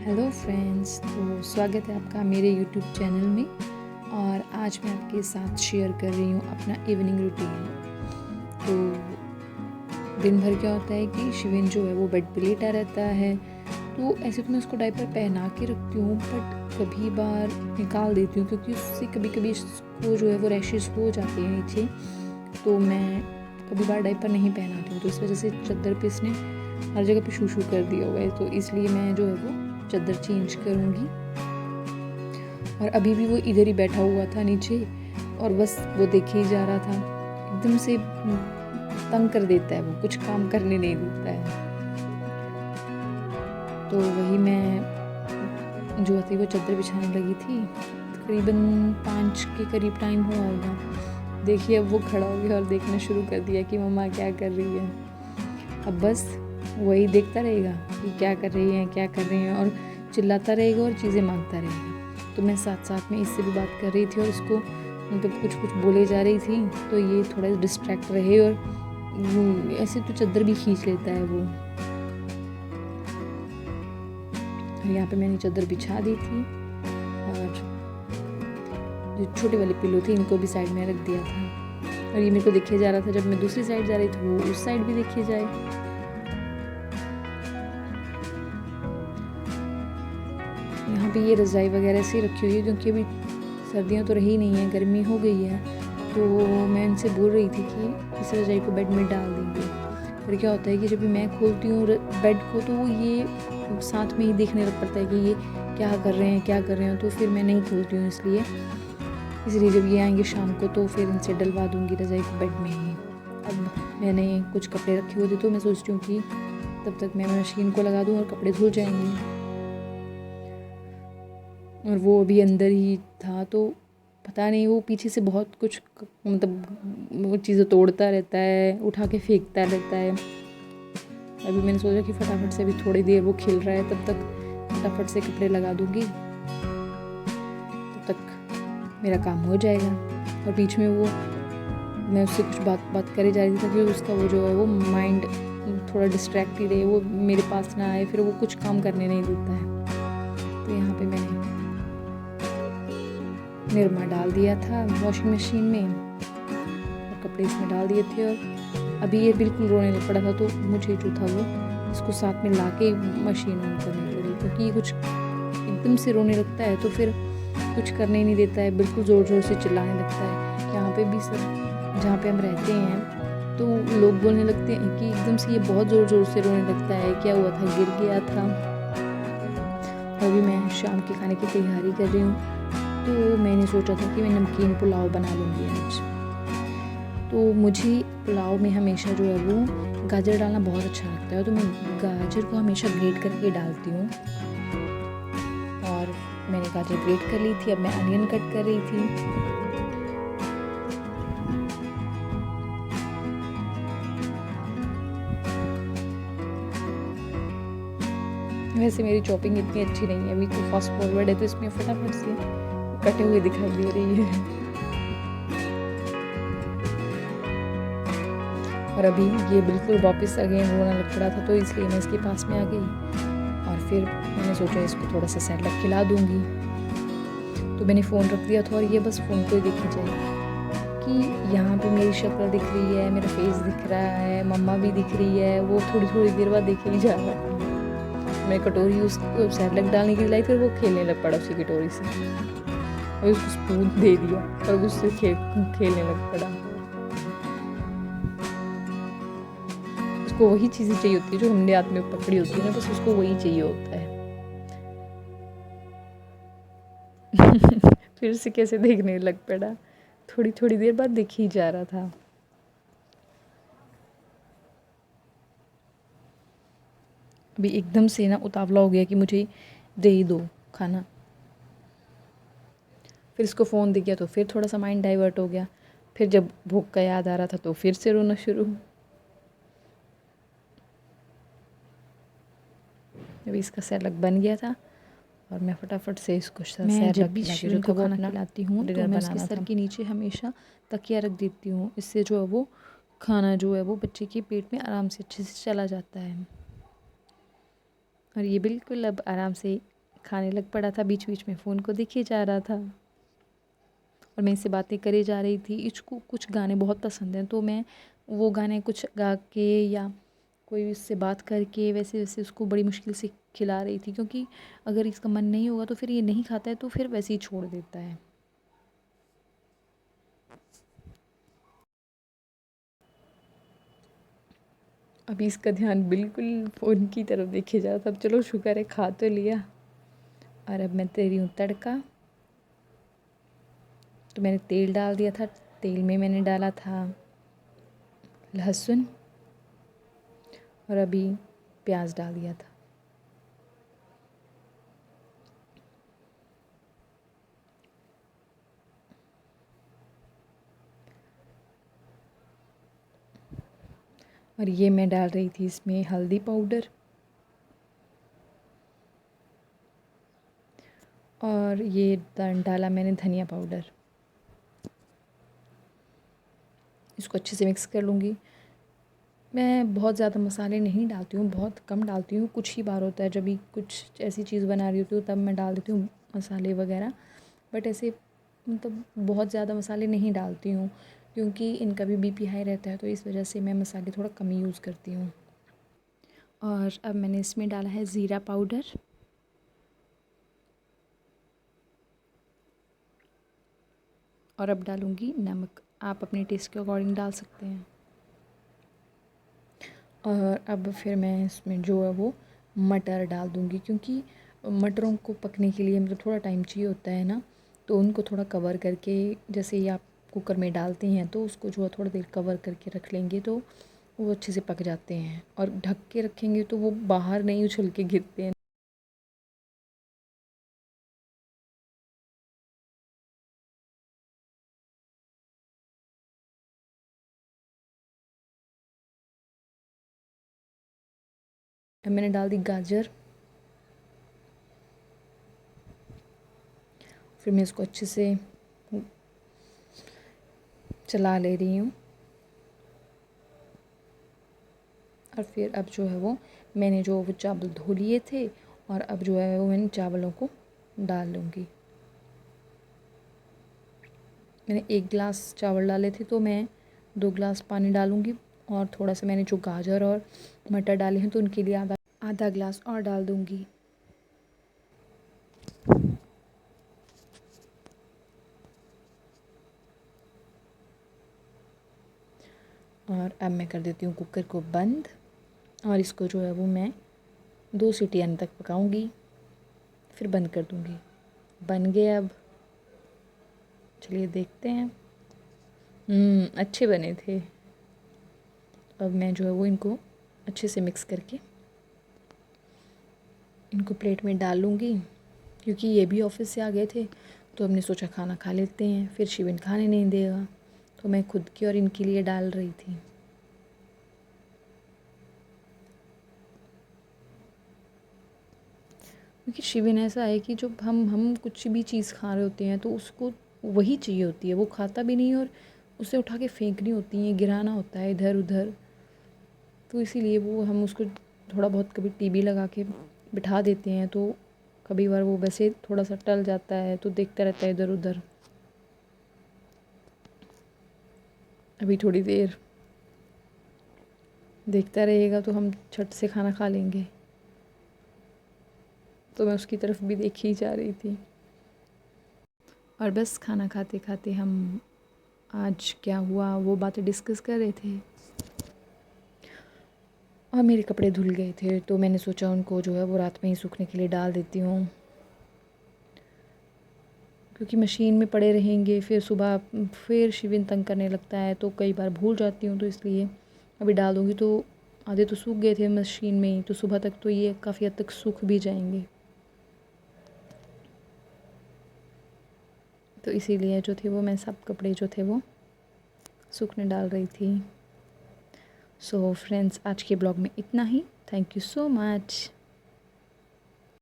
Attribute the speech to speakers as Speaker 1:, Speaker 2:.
Speaker 1: Hello friends, तो स्वागत है आपका मेरे यूट्यूब चैनल में। और आज मैं आपके साथ शेयर कर रही हूँ अपना इवनिंग रूटीन। तो दिन भर क्या होता है कि शिवेन जो है वो बेड पे लेटा रहता है। तो ऐसे तो मैं उसको डायपर पहना के रखती हूँ, बट कभी बार निकाल देती हूँ क्योंकि उससे कभी कभी उसको जो है वो रैशेस हो जाते हैं नीचे। तो मैं कभी बार डायपर नहीं पहनाती हूँ, तो इस वजह से चादर पे इसने हर जगह पे शू कर दिया हुआ है। तो इसलिए मैं जो है वो चादर चेंज करूँगी। और अभी भी वो इधर ही बैठा हुआ था नीचे और बस वो देखे ही जा रहा था। एकदम से तंग कर देता है, वो कुछ काम करने नहीं देता है। तो वही मैं जो थी वो चादर बिछाने लगी थी। तकरीबन 5 के करीब टाइम हुआ होगा। देखिए अब वो खड़ा हो गया और देखना शुरू कर दिया कि मम्मा क्या कर रही है। अब बस वही देखता रहेगा कि क्या कर रही हैं क्या कर रही हैं, और चिल्लाता रहेगा और चीज़ें मांगता रहेगा। तो मैं साथ साथ में इससे भी बात कर रही थी और इसको मतलब कुछ कुछ बोले जा रही थी, तो ये थोड़ा डिस्ट्रैक्ट रहे। और ऐसे तो चादर भी खींच लेता है वो। और यहाँ पे मैंने चादर बिछा दी थी और जो छोटे वाले पिलो थे इनको भी साइड में रख दिया था। और ये मेरे को देखे जा रहा था, जब मैं दूसरी साइड जा रही थी वो उस साइड भी देखे जाए। यहाँ पे ये रज़ाई वगैरह से रखी हुई है क्योंकि अभी सर्दियाँ तो रही नहीं है, गर्मी हो गई है। तो मैं इनसे बोल रही थी कि इस रज़ाई को बेड में डाल देंगे। फिर क्या होता है कि जब भी मैं खोलती हूँ बेड को, तो ये साथ में ही देखने लग पड़ता है कि ये क्या कर रहे हैं। तो फिर मैं नहीं खोलती हूँ। इसलिए जब ये आएंगे शाम को तो फिर इनसे डलवा दूँगी रज़ाई को बेड में ही। अब मैंने कुछ कपड़े रखे हुए थे, तो मैं सोचती हूँ कि तब तक मैं मशीन को लगा दूँ और कपड़े धुल जाएंगे। और वो अभी अंदर ही था, तो पता नहीं वो पीछे से बहुत कुछ मतलब वो चीज़ें तोड़ता रहता है, उठा के फेंकता रहता है। अभी मैंने सोचा कि फटाफट से अभी थोड़ी देर वो खेल रहा है, तब तक फटाफट से कपड़े लगा दूँगी, तब तक मेरा काम हो जाएगा। और बीच में वो मैं उससे कुछ बात करे जा रही थी ताकि उसका वो जो है वो माइंड थोड़ा डिस्ट्रैक्ट ही रहे, वो मेरे पास ना आए, फिर वो कुछ काम करने नहीं देता है। तो यहाँ पे मैंने निरमा डाल दिया था वॉशिंग मशीन में और कपड़े इसमें डाल दिए थे। और अभी ये बिल्कुल रोने लग पड़ा था, तो मुझे जो था वो इसको साथ में ला के मशीन ऑन करनी पड़ी, क्योंकि ये कुछ एकदम से रोने लगता है तो फिर कुछ करने ही नहीं देता है, बिल्कुल ज़ोर ज़ोर से चिल्लाने लगता है। यहाँ पे भी सर जहाँ पे हम रहते हैं तो लोग बोलने लगते हैं कि एकदम से ये बहुत ज़ोर ज़ोर से रोने लगता है, क्या हुआ था, गिर गया था। अभी मैं शाम के खाने की तैयारी कर रही हूँ, तो मैंने सोचा था कि मैं नमकीन पुलाव बना लूँगी आज। तो मुझे पुलाव में हमेशा जो है वो गाजर डालना बहुत अच्छा लगता है, तो मैं गाजर को हमेशा ग्रेट करके डालती हूँ। और मैंने गाजर ग्रेट कर ली थी, अब मैं अनियन कट कर रही थी। वैसे मेरी चॉपिंग इतनी अच्छी नहीं है, अभी तो फास्ट फॉरवर्ड है, तो इसमें फटाफट से कटे हुए दिखाई दे रही है। और अभी ये बिल्कुल वापस अगेन रोना लग पड़ा था, तो इसलिए मैं इसके पास में आ गई और फिर मैंने सोचा इसको थोड़ा सा सैलड खिला दूँगी। तो मैंने फ़ोन रख दिया था और ये बस फ़ोन को ही देखी जाए कि यहाँ पे मेरी शक्ल दिख रही है, मेरा फेस दिख रहा है, मम्मा भी दिख रही है। वो थोड़ी थोड़ी देर बाद देखे ही जा रहा है। मैं कटोरी उसको सैलड डालने के लिए लाई, फिर वो खेलने लग पड़ा उसी कटोरी से और उसको स्पून दे दिया और उससे खेलने लग पड़ा। उसको वही चीज़ें चाहिए होती है जो हमने हाथ में पकड़ी होती है ना, बस उसको वही चाहिए होता है। फिर से कैसे देखने लग पड़ा, थोड़ी थोड़ी देर बाद देख ही जा रहा था। अभी एकदम से ना उतावला हो गया कि मुझे दे ही दो खाना। फिर इसको फ़ोन दे दिया तो फिर थोड़ा सा माइंड डाइवर्ट हो गया। फिर जब भूख का याद आ रहा था तो फिर से रोना शुरू। अभी इसका सैलड बन गया था और मैं फटाफट से इसको
Speaker 2: मैं जब भी
Speaker 1: शिवेन को खाना खिलाती हूँ तो मैं उसके सर के नीचे हमेशा तकिया रख देती हूँ। इससे जो है वो खाना जो है वो बच्चे के पेट में आराम से अच्छे से चला जाता है। और ये बिल्कुल अब आराम से खाने लग पड़ा था, बीच बीच में फ़ोन को देखे जा रहा था और मैं इससे बातें करे जा रही थी। इसको कुछ गाने बहुत पसंद हैं, तो मैं वो गाने कुछ गा के या कोई उससे बात करके वैसे वैसे उसको बड़ी मुश्किल से खिला रही थी, क्योंकि अगर इसका मन नहीं होगा तो फिर ये नहीं खाता है, तो फिर वैसे ही छोड़ देता है। अभी इसका ध्यान बिल्कुल फ़ोन की तरफ देखे जा रहा था। अब चलो शुक्र है खा तो लिया। और अब मैं दे रही हूँ तड़का। तो मैंने तेल डाल दिया था, तेल में मैंने डाला था लहसुन और अभी प्याज डाल दिया था। और ये मैं डाल रही थी इसमें हल्दी पाउडर और ये डाला मैंने धनिया पाउडर। इसको अच्छे से मिक्स कर लूँगी। मैं बहुत ज़्यादा मसाले नहीं डालती हूँ, बहुत कम डालती हूँ। कुछ ही बार होता है जब भी कुछ ऐसी चीज़ बना रही होती हूँ तब मैं डाल देती हूँ मसाले वगैरह, बट ऐसे मतलब बहुत ज़्यादा मसाले नहीं डालती हूँ, क्योंकि इनका भी बीपी हाई रहता है, तो इस वजह से मैं मसाले थोड़ा कम ही यूज़ करती हूँ। और अब मैंने इसमें डाला है ज़ीरा पाउडर और अब डालूँगी नमक। आप अपने टेस्ट के अकॉर्डिंग डाल सकते हैं। और अब फिर मैं इसमें जो है वो मटर डाल दूँगी, क्योंकि मटरों को पकने के लिए मतलब थोड़ा टाइम चाहिए होता है ना, तो उनको थोड़ा कवर करके, जैसे ही आप कुकर में डालते हैं तो उसको जो है थोड़ा देर कवर करके रख लेंगे तो वो अच्छे से पक जाते हैं। और ढक के रखेंगे तो वो बाहर नहीं उछल के गिरते हैं। अब मैंने डाल दी गाजर। फिर मैं इसको अच्छे से चला ले रही हूँ। और फिर अब जो है वो मैंने जो वो चावल धो लिए थे और अब जो है वो मैंने चावलों को डाल लूँगी। मैंने 1 गिलास चावल डाले थे, तो मैं 2 गिलास पानी डालूँगी और थोड़ा सा मैंने जो गाजर और मटर डाले हैं तो उनके लिए आधा गिलास और डाल दूँगी। और अब मैं कर देती हूँ कुकर को बंद और इसको जो है वो मैं 2 सीटी आने तक पकाऊँगी, फिर बंद कर दूँगी। बन गए अब, चलिए देखते हैं। अच्छे बने थे। अब मैं जो है वो इनको अच्छे से मिक्स करके इनको प्लेट में डाल लूँगी, क्योंकि ये भी ऑफिस से आ गए थे तो हमने सोचा खाना खा लेते हैं, फिर शिविन खाने नहीं देगा, तो मैं खुद की और इनके लिए डाल रही थी। क्योंकि शिविन ऐसा है कि जब हम कुछ भी चीज़ खा रहे होते हैं तो उसको वही चाहिए होती है, वो खाता भी नहीं और उसे उठा के फेंकनी होती है, गिराना होता है इधर उधर, तो इसीलिए वो हम उसको थोड़ा बहुत कभी टीवी लगा के बिठा देते हैं, तो कभी बार वो वैसे थोड़ा सा टल जाता है तो देखता रहता है इधर उधर। अभी थोड़ी देर देखता रहेगा तो हम झट से खाना खा लेंगे, तो मैं उसकी तरफ भी देखी ही जा रही थी। और बस खाना खाते खाते हम आज क्या हुआ वो बातें डिस्कस कर रहे थे। और मेरे कपड़े धुल गए थे तो मैंने सोचा उनको जो है वो रात में ही सूखने के लिए डाल देती हूँ, क्योंकि मशीन में पड़े रहेंगे फिर सुबह फिर शिविन तंग करने लगता है, तो कई बार भूल जाती हूँ, तो इसलिए अभी डाल दूँगी। तो आधे तो सूख गए थे मशीन में ही, तो सुबह तक तो ये काफ़ी हद तक सूख भी जाएंगे, तो इसीलिए जो थे वो मैं सब कपड़े जो थे वो सूखने डाल रही थी। सो फ्रेंड्स, आज के ब्लॉग में इतना ही। Thank you so much.